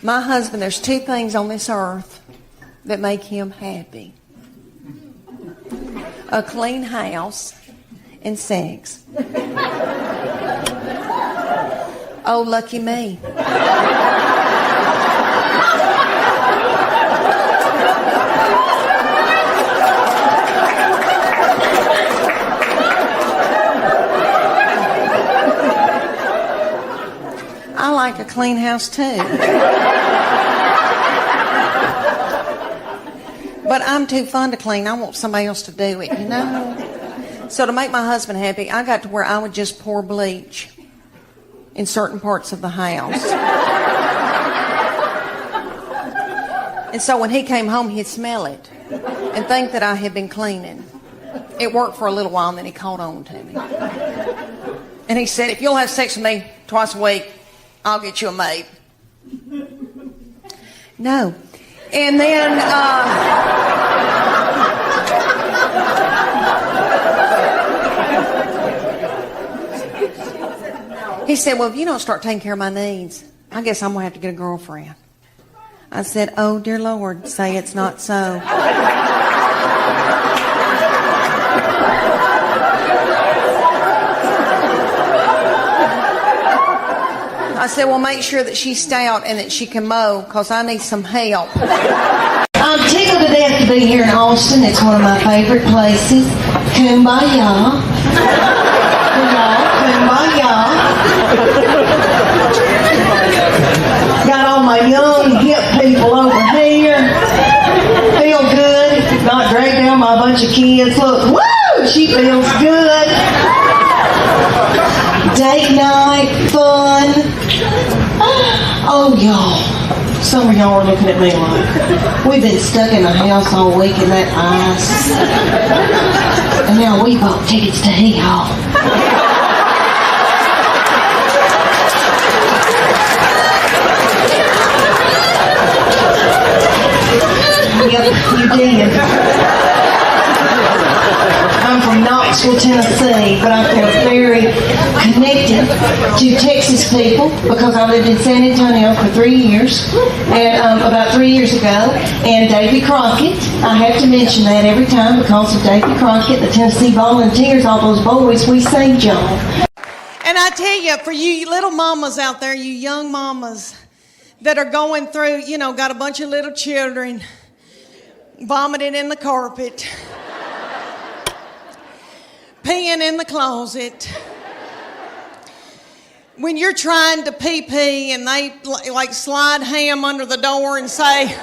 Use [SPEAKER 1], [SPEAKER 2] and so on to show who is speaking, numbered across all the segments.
[SPEAKER 1] My husband, there's two things on this earth that make him happy. A clean house and sex. Oh, lucky me. I like a clean house too. But I'm too fun to clean. I want somebody else to do it, you know? So to make my husband happy, I got to where I would just pour bleach in certain parts of the house. And so when he came home, he'd smell it and think that I had been cleaning. It worked for a little while, and then he caught on to me. And he said, if you'll have sex with me twice a week, I'll get you a maid. No. And then, he said, well, if you don't start taking care of my needs, I guess I'm going to have to get a girlfriend. I said, oh, dear Lord, say it's not so. I said, well, make sure that she's stout and that she can mow, because I need some help. I'm tickled to death to be here in Austin. It's one of my favorite places. Kumbaya. Kumbaya. Got all my young, hip people over here. Feel good. Not dragged down by a bunch of kids. Look, woo! She feels good. Date night, fun. Oh, y'all. Some of y'all are looking at me like, we've been stuck in the house all week in that ice. And now we bought tickets to Hee-Haw. Yep, you did. I'm from Knoxville, Tennessee, but I feel very connected to Texas people because I lived in San Antonio for 3 years, and about 3 years ago, and Davy Crockett. I have to mention that every time because of Davy Crockett, the Tennessee Volunteers, all those boys, we saved y'all. And I tell you, for you little mamas out there, you young mamas that are going through, you know, got a bunch of little children vomiting in the carpet, peeing in the closet. When you're trying to pee and they like slide ham under the door and say,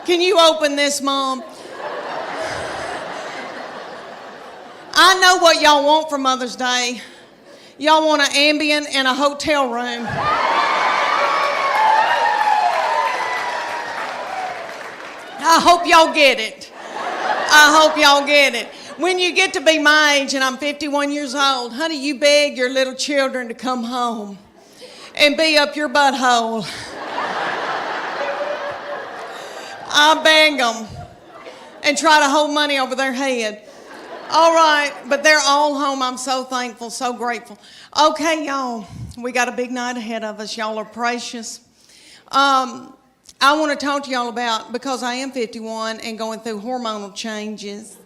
[SPEAKER 1] can you open this, Mom? I know what y'all want for Mother's Day. Y'all want an Ambien and a hotel room. I hope y'all get it. I hope y'all get it. When you get to be my age, and I'm 51 years old, honey, you beg your little children to come home and be up your butthole. I beg them and try to hold money over their head. All right, but they're all home. I'm so thankful, so grateful. Okay, y'all, we got a big night ahead of us. Y'all are precious. I want to talk to y'all about, because I am 51 and going through hormonal changes.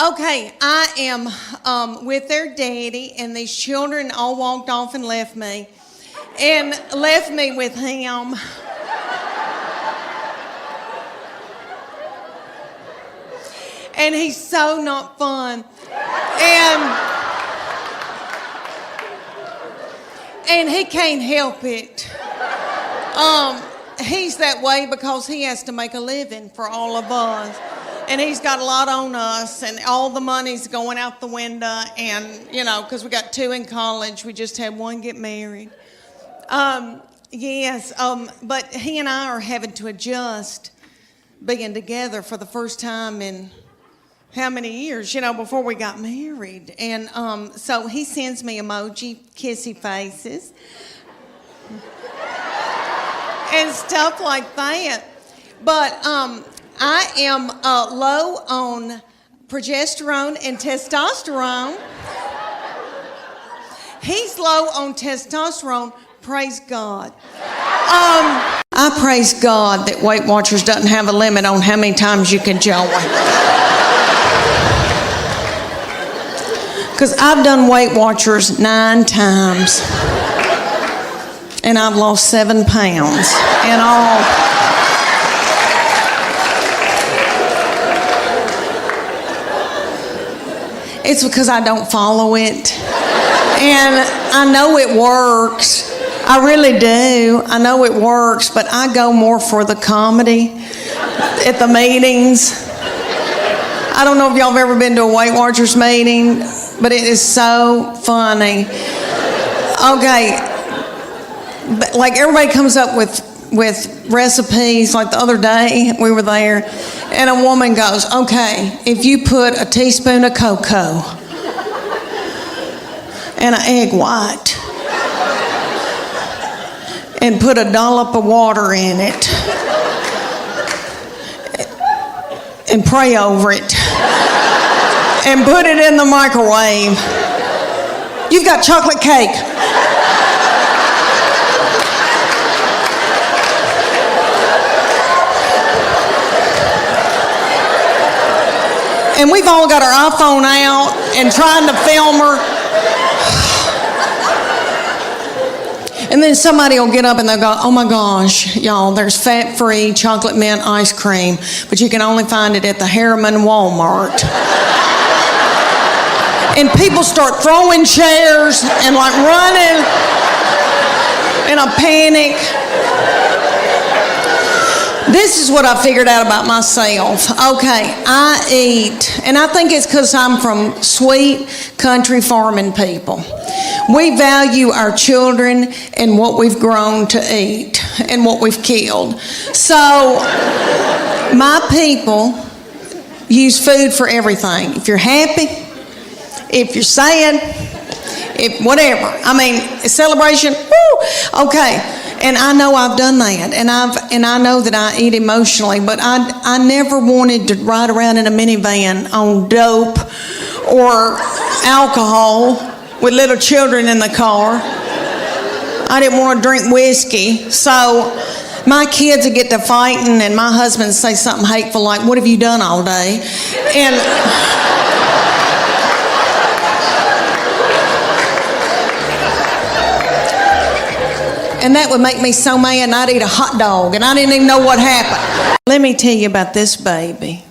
[SPEAKER 1] Okay, I am with their daddy, and these children all walked off and left me with him. And he's so not fun. And he can't help it. He's that way because he has to make a living for all of us. And he's got a lot on us, and all the money's going out the window. And, you know, because we got 2 in college, we just had 1 get married. But he and I are having to adjust being together for the first time in how many years, you know, before we got married. And so he sends me emoji, kissy faces, and stuff like that. But I am low on progesterone and testosterone.
[SPEAKER 2] He's low on testosterone. Praise God. I praise God that Weight Watchers doesn't have a limit on how many times you can join. Because I've done Weight Watchers 9 times. And I've lost 7 pounds in all. It's because I don't follow it. And I know it works. I really do. I know it works, but I go more for the comedy at the meetings. I don't know if y'all have ever been to a Weight Watchers meeting, but it is so funny. Okay, but like everybody comes up with recipes. Like the other day, we were there, and a woman goes, okay, if you put a teaspoon of cocoa and an egg white and put a dollop of water in it and pray over it and put it in the microwave, you've got chocolate cake. And we've all got our iPhone out and trying to film her. And then somebody will get up and they'll go, oh my gosh, y'all, there's fat-free chocolate mint ice cream, but you can only find it at the Harriman Walmart. And people start throwing chairs and like running in a panic. This is what I figured out about myself. Okay, I eat, and I think it's because I'm from sweet country farming people. We value our children and what we've grown to eat and what we've killed. So my people use food for everything. If you're happy, if you're sad, if whatever. I mean, a celebration, woo, okay. And I know I've done that, and I know that I eat emotionally, but I never wanted to ride around in a minivan on dope or alcohol with little children in the car. I didn't want to drink whiskey, so my kids would get to fighting, and my husband would say something hateful like, "What have you done all day?" And that would make me so mad, and I'd eat a hot dog, and I didn't even know what happened. Let me tell you about this baby.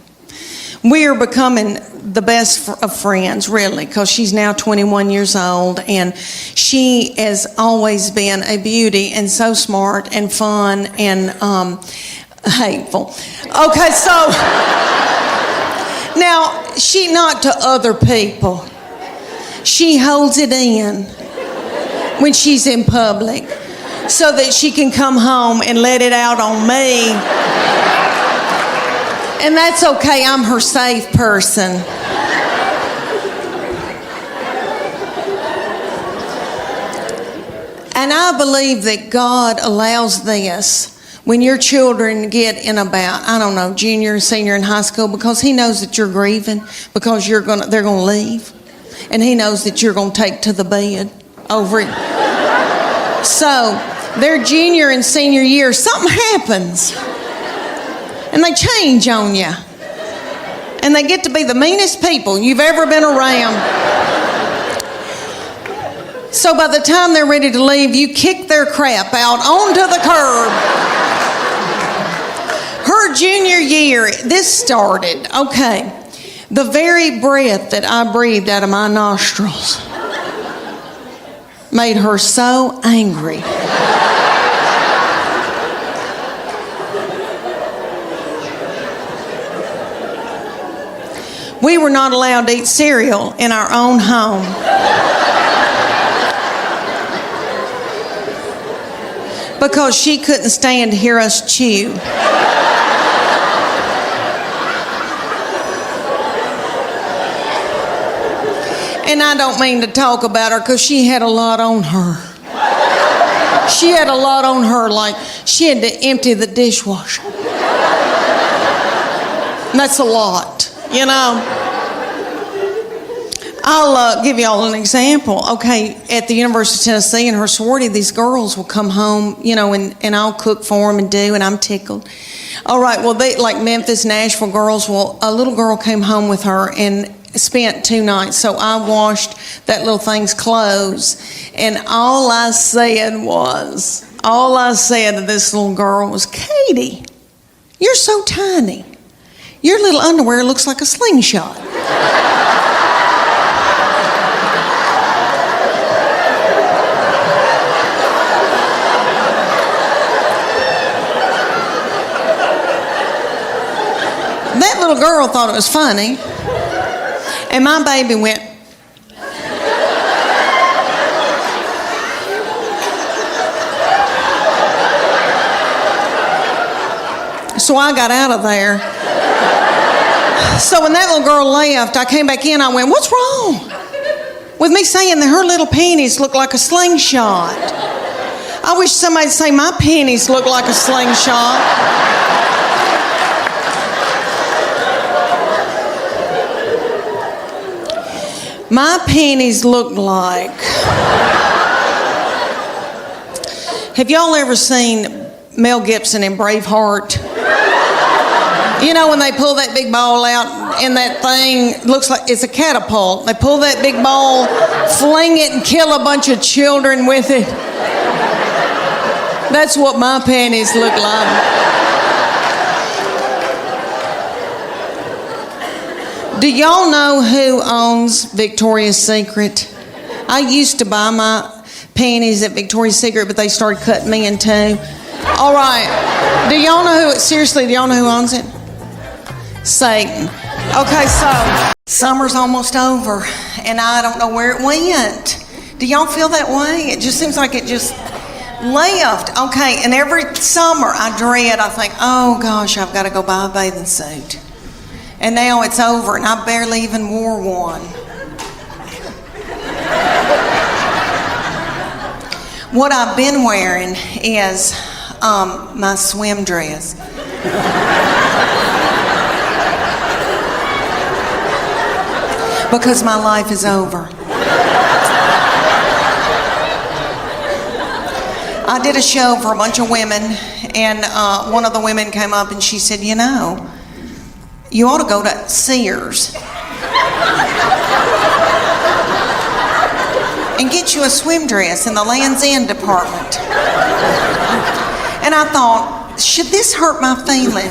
[SPEAKER 2] We are becoming the best of friends, really, because she's now 21 years old, and she has always been a beauty and so smart and fun and hateful. Okay, so now she not to other people. She holds it in when she's in public, so that she can come home and let it out on me. And that's okay, I'm her safe person. And I believe that God allows this when your children get in about, I don't know, junior, senior in high school, because He knows that you're grieving, because they're going to leave. And He knows that you're going to take to the bed over it. So, their junior and senior year, something happens. And they change on you. And they get to be the meanest people you've ever been around. So by the time they're ready to leave, you kick their crap out onto the curb. Her junior year, this started, okay, the very breath that I breathed out of my nostrils made her so angry. We were not allowed to eat cereal in our own home. Because she couldn't stand to hear us chew. And I don't mean to talk about her because she had a lot on her. She had a lot on her, like she had to empty the dishwasher. And that's a lot, you know. I'll give y'all an example. Okay, at the University of Tennessee in her sorority, these girls will come home, you know, and I'll cook for them and do, and I'm tickled. All right, well, they like Memphis, Nashville girls. Well, a little girl came home with her and spent 2 nights, so I washed that little thing's clothes, and all I said to this little girl was, Katie, you're so tiny. Your little underwear looks like a slingshot. That little girl thought it was funny, and my baby went. So I got out of there. So when that little girl left, I came back in, I went, what's wrong with me saying that her little panties look like a slingshot? I wish somebody'd say my panties look like a slingshot. My panties look like... Have y'all ever seen Mel Gibson in Braveheart? You know when they pull that big ball out and that thing looks like it's a catapult. They pull that big ball, fling it, and kill a bunch of children with it. That's what my panties look like. Do y'all know who owns Victoria's Secret? I used to buy my panties at Victoria's Secret, but they started cutting me in two. All right. Do y'all know who owns it? Satan. Okay, so summer's almost over, and I don't know where it went. Do y'all feel that way? It just seems like it just left. Okay, and every summer I think, oh gosh, I've got to go buy a bathing suit. And now it's over, and I barely even wore one. What I've been wearing is my swim dress. Because my life is over. I did a show for a bunch of women, and one of the women came up and she said, you know, you ought to go to Sears and get you a swim dress in the Land's End department. And I thought, should this hurt my feelings?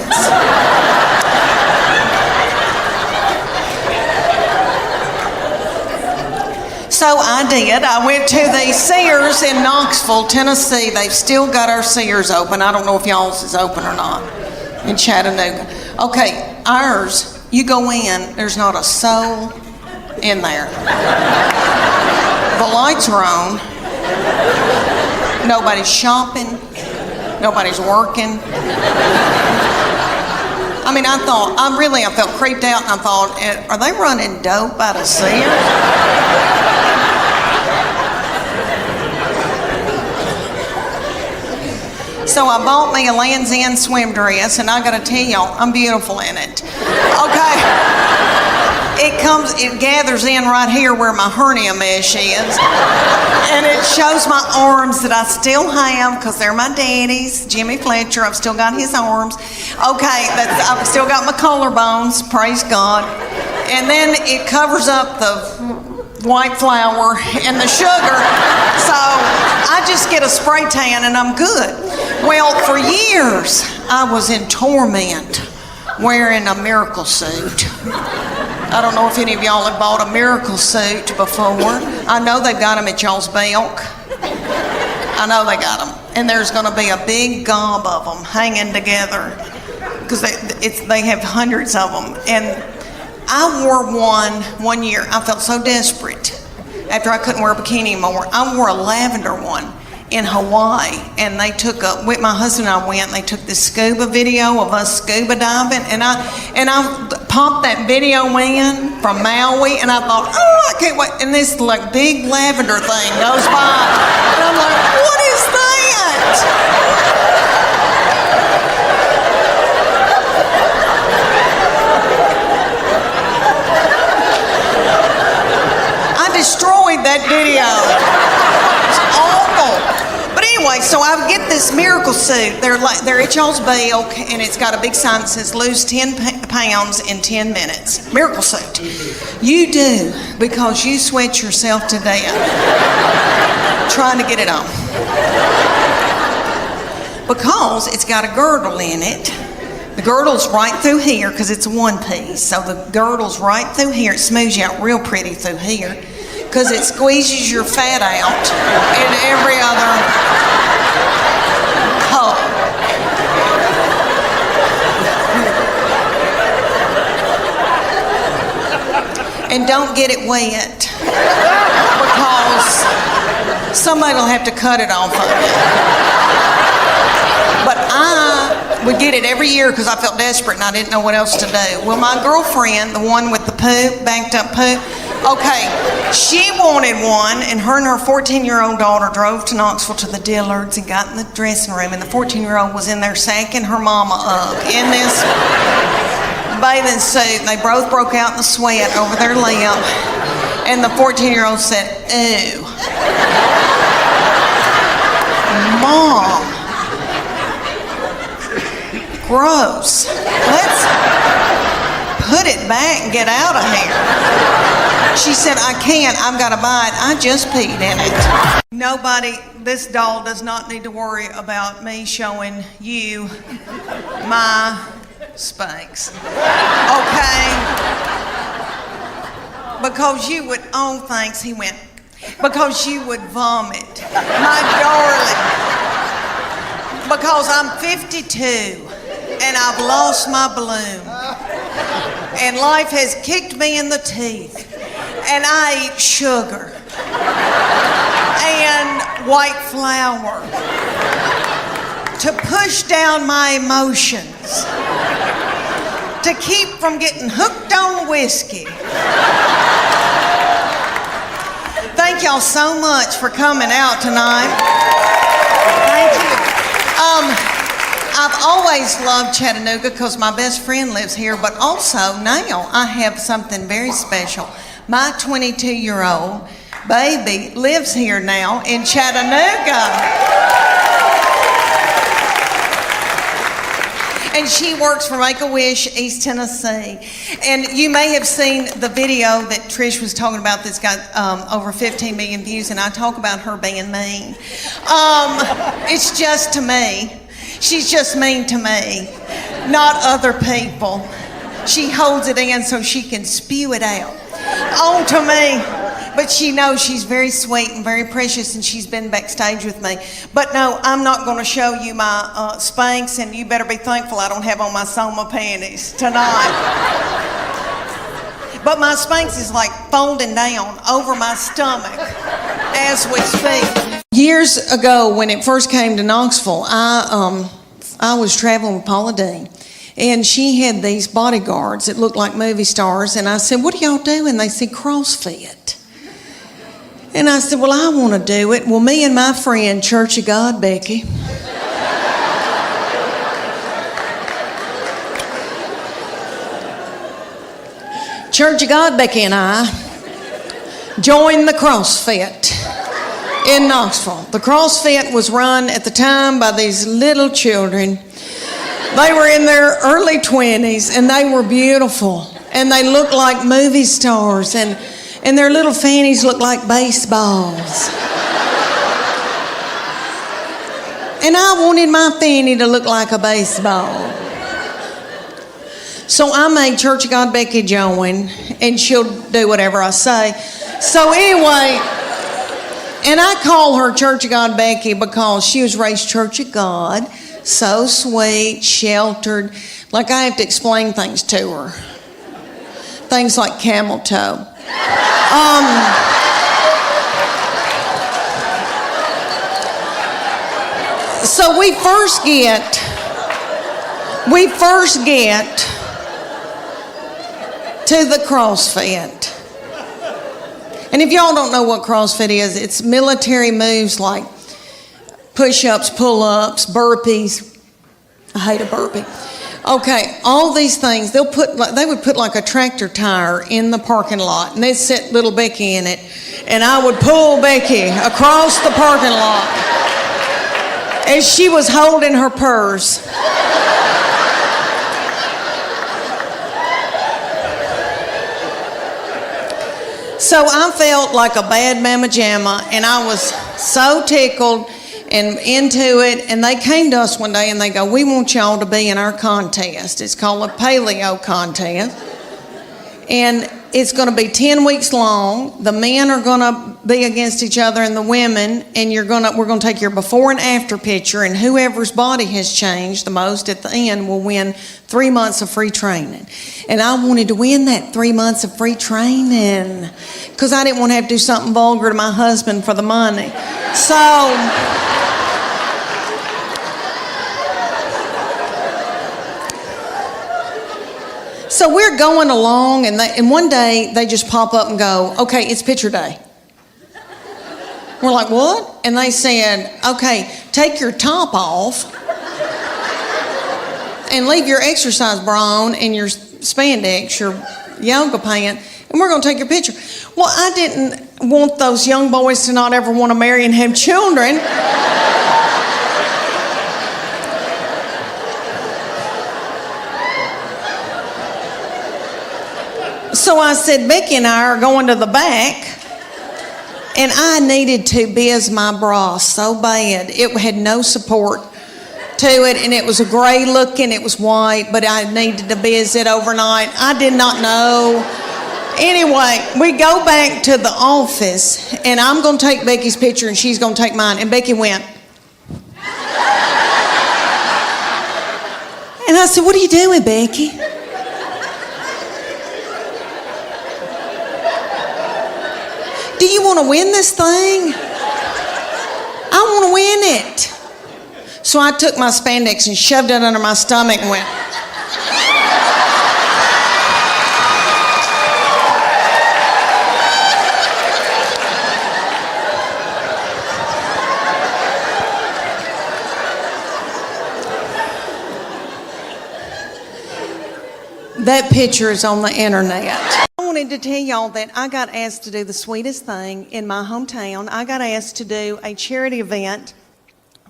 [SPEAKER 2] So I did. I went to the Sears in Knoxville, Tennessee. They've still got our Sears open. I don't know if y'all's is open or not in Chattanooga. Okay, ours, you go in, there's not a soul in there. The lights are on. Nobody's shopping. Nobody's working. I mean, I felt creeped out, and I thought, are they running dope out of Sears? So I bought me a Land's End swim dress, and I gotta tell y'all, I'm beautiful in it. Okay. It gathers in right here where my hernia mesh is. And it shows my arms that I still have, because they're my daddy's. Jimmy Fletcher, I've still got his arms. Okay, I've still got my collarbones, praise God. And then it covers up the white flour and the sugar. So I just get a spray tan and I'm good. Well, for years, I was in torment wearing a miracle suit. I don't know if any of y'all have bought a miracle suit before. I know they've got them at y'all's Belk. I know they got them. And there's going to be a big gob of them hanging together, because they have hundreds of them. And I wore one year. I felt so desperate after I couldn't wear a bikini anymore. I wore a lavender one in Hawaii, and my husband and I went, and they took this scuba video of us scuba diving, and I popped that video in from Maui, and I thought, oh, I can't wait, and this like big lavender thing goes by, and I'm like, what is that? that video. It's awful. But anyway, so I get this miracle suit. They're at y'all's bilk, and it's got a big sign that says lose 10 pounds in 10 minutes. Miracle suit. You do, because you sweat yourself to death trying to get it on. Because it's got a girdle in it. The girdle's right through here because it's a one piece. So the girdle's right through here. It smooths you out real pretty through here because it squeezes your fat out in every other hole. And don't get it wet because somebody will have to cut it off of you. But I would get it every year because I felt desperate and I didn't know what else to do. Well, my girlfriend, the one with the poop, banked up poop, okay, she wanted one, and her 14-year-old daughter drove to Knoxville to the Dillards and got in the dressing room, and the 14-year-old was in there sacking her mama up in this bathing suit, and they both broke out in the sweat over their lip, and the 14-year-old said, "Ew. Mom. Gross. Let's put it back and get out of here." She said, "I can't. I've got to buy it. I just peed in it." Nobody, this doll does not need to worry about me showing you my Spanx. Okay? Because you would, oh, thanks, he went. Because you would vomit. My darling. Because I'm 52. And I've lost my bloom. And life has kicked me in the teeth. And I eat sugar. And white flour. To push down my emotions. To keep from getting hooked on whiskey. Thank y'all so much for coming out tonight. Thank you. I've always loved Chattanooga because my best friend lives here, but also now I have something very special. My 22-year-old baby lives here now in Chattanooga. And she works for Make-A-Wish, East Tennessee. And you may have seen the video that Trish was talking about that's got over 15 million views, and I talk about her being mean. It's just to me. She's just mean to me, not other people. She holds it in so she can spew it out onto me. But she knows she's very sweet and very precious, and she's been backstage with me. But no, I'm not going to show you my Spanx, and you better be thankful I don't have on my Soma panties tonight. But my Spanx is like folding down over my stomach as we speak. Years ago, when it first came to Knoxville, I was traveling with Paula Deen, and she had these bodyguards that looked like movie stars, and I said, "What do y'all do?" And they said, "CrossFit." And I said, "Well, I want to do it." Well, me and my friend, Church of God, Becky, Church of God, Becky and I joined the CrossFit in Knoxville. The CrossFit was run at the time by these little children. They were in their early 20s, and they were beautiful. And they looked like movie stars, and their little fannies looked like baseballs. And I wanted my fanny to look like a baseball. So I made Church of God Becky join, and she'll do whatever I say. So anyway, and I call her Church of God Becky because she was raised Church of God, so sweet, sheltered. Like I have to explain things to her. Things like camel toe. So we first get to the CrossFit. And if y'all don't know what CrossFit is, it's military moves like push-ups, pull-ups, burpees. I hate a burpee. Okay, all these things, they would put like a tractor tire in the parking lot, and they'd set little Becky in it, and I would pull Becky across the parking lot as she was holding her purse. So I felt like a bad mama jamma, and I was so tickled and into it. And they came to us one day and they go, "We want y'all to be in our contest. It's called a paleo contest. And it's going to be 10 weeks long. The men are going to be against each other and the women, and we're going to take your before and after picture, and whoever's body has changed the most at the end will win 3 months of free training." And I wanted to win that 3 months of free training because I didn't want to have to do something vulgar to my husband for the money. So we're going along, and one day they just pop up and go, "Okay, it's picture day." We're like, "What?" And they said, "Okay, take your top off and leave your exercise bra on and your spandex, your yoga pant, and we're going to take your picture." Well, I didn't want those young boys to not ever want to marry and have children. So I said, "Becky and I are going to the back." And I needed to biz my bra so bad. It had no support to it, and it was a gray looking, it was white, but I needed to biz it overnight. I did not know. Anyway, we go back to the office, and I'm going to take Becky's picture, and she's going to take mine. And Becky went. And I said, "What are you doing, Becky?" "Do you want to win this thing?" "I want to win it." So I took my spandex and shoved it under my stomach and went. That picture is on the internet. I wanted to tell y'all that I got asked to do the sweetest thing in my hometown. I got asked to do a charity event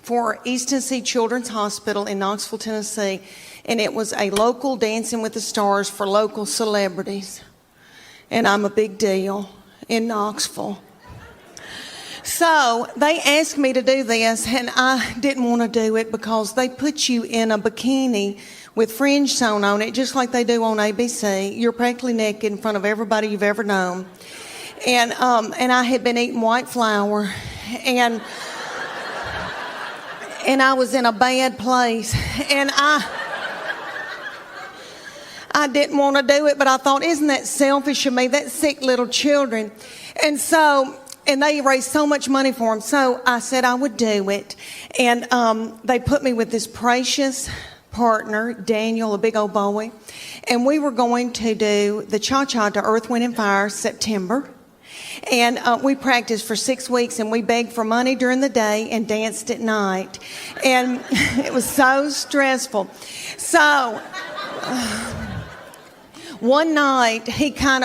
[SPEAKER 2] for East Tennessee Children's Hospital in Knoxville, Tennessee, and it was a local Dancing with the Stars for local celebrities. And I'm a big deal in Knoxville. So they asked me to do this, and I didn't want to do it because they put you in a bikini with fringe sewn on it, just like they do on ABC. You're practically naked in front of everybody you've ever known. And I had been eating white flour, and I was in a bad place, and I didn't want to do it, but I thought, isn't that selfish of me? That's sick little children. And they raised so much money for them. So I said I would do it. And they put me with this precious partner, Daniel, a big old boy. And we were going to do the cha-cha to Earth, Wind, and Fire September. And we practiced for 6 weeks, and we begged for money during the day and danced at night. And it was so stressful. So one night,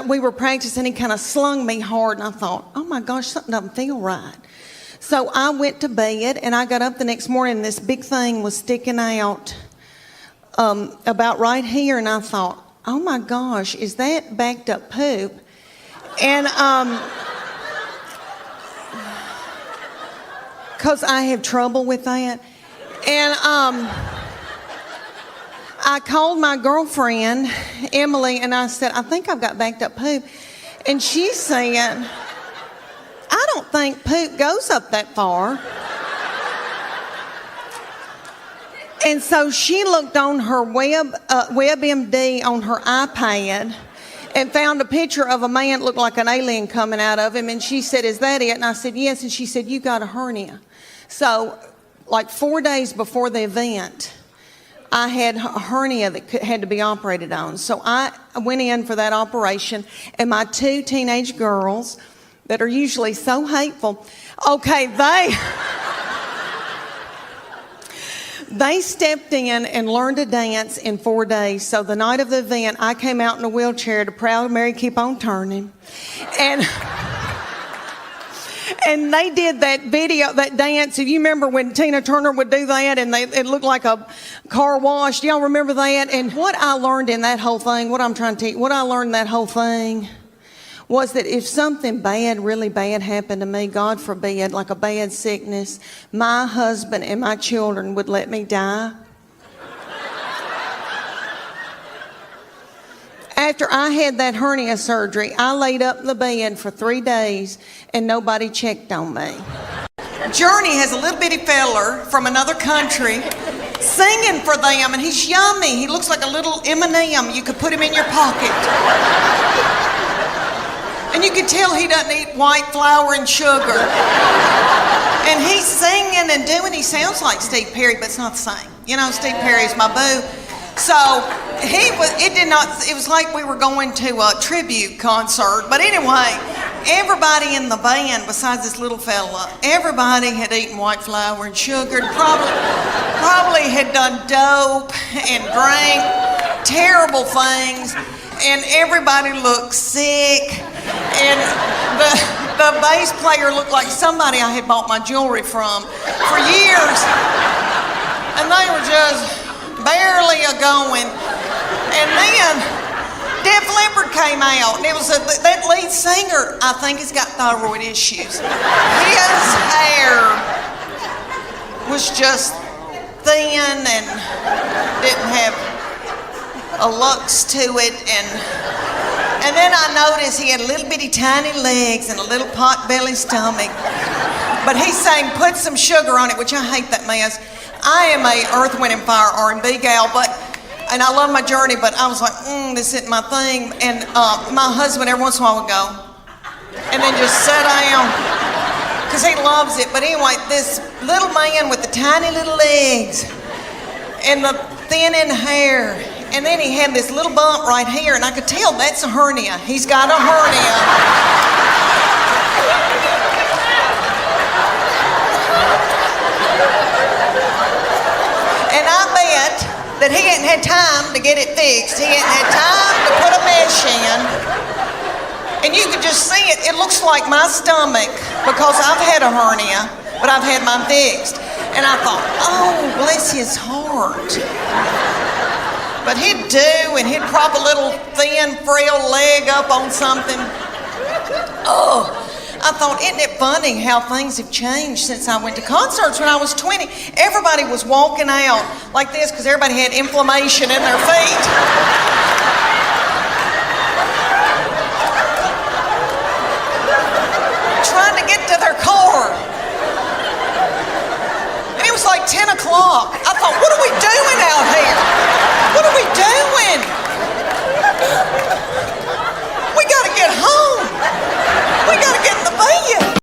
[SPEAKER 2] we were practicing, he kind of slung me hard, and I thought, oh my gosh, something doesn't feel right. So I went to bed, and I got up the next morning, and this big thing was sticking out about right here, and I thought, oh my gosh, is that backed up poop? And because I have trouble with that. And I called my girlfriend, Emily, and I said, I think I've got backed up poop. And she said, I don't think poop goes up that far. And so she looked on her WebMD on her iPad and found a picture of a man that looked like an alien coming out of him. And she said, is that it? And I said, yes. And she said, you got a hernia. So like 4 days before the event, I had a hernia that had to be operated on. So I went in for that operation, and my 2 teenage girls that are usually so hateful, okay, They stepped in and learned to dance in 4 days. So the night of the event, I came out in a wheelchair to Proud Mary Keep On Turning. And they did that video, that dance. If you remember when Tina Turner would do that and it looked like a car wash. Do y'all remember that? And what I learned in that whole thing, what I'm trying to tell you, what I learned in that whole thing was that if something bad, really bad happened to me, God forbid, like a bad sickness, my husband and my children would let me die. After I had that hernia surgery, I laid up in the bed for 3 days and nobody checked on me. Journey has a little bitty feller from another country singing for them, and he's yummy. He looks like a little M&M. You could put him in your pocket. And you can tell he doesn't eat white flour and sugar. And he's singing and doing, he sounds like Steve Perry, but it's not the same. You know, Steve Perry's my boo. So it was like we were going to a tribute concert. But anyway, everybody in the band, besides this little fella, everybody had eaten white flour and sugar, probably had done dope and drank terrible things, and everybody looked sick. And the bass player looked like somebody I had bought my jewelry from for years. And they were just barely a-going. And then Def Leppard came out, and it was that lead singer, I think, has got thyroid issues. His hair was just thin and didn't have a lux to it. And then I noticed he had little bitty tiny legs and a little pot-belly stomach. But he sang "Put Some Sugar on It," which I hate that mess. I am a Earth, Wind and Fire R&B gal, and I love my Journey, but I was like, this isn't my thing. And my husband every once in a while would go, and then just sit down, because he loves it. But anyway, this little man with the tiny little legs and the thinning hair, and then he had this little bump right here, and I could tell that's a hernia. He's got a hernia. And I bet that he hadn't had time to get it fixed. He hadn't had time to put a mesh in. And you could just see it. It looks like my stomach, because I've had a hernia, but I've had mine fixed. And I thought, oh, bless his heart. But he'd and he'd prop a little thin, frail leg up on something. Oh, I thought, isn't it funny how things have changed since I went to concerts when I was 20? Everybody was walking out like this because everybody had inflammation in their feet. Trying to get to their car. And it was like 10 o'clock. I thought, what are we doing out here? What are we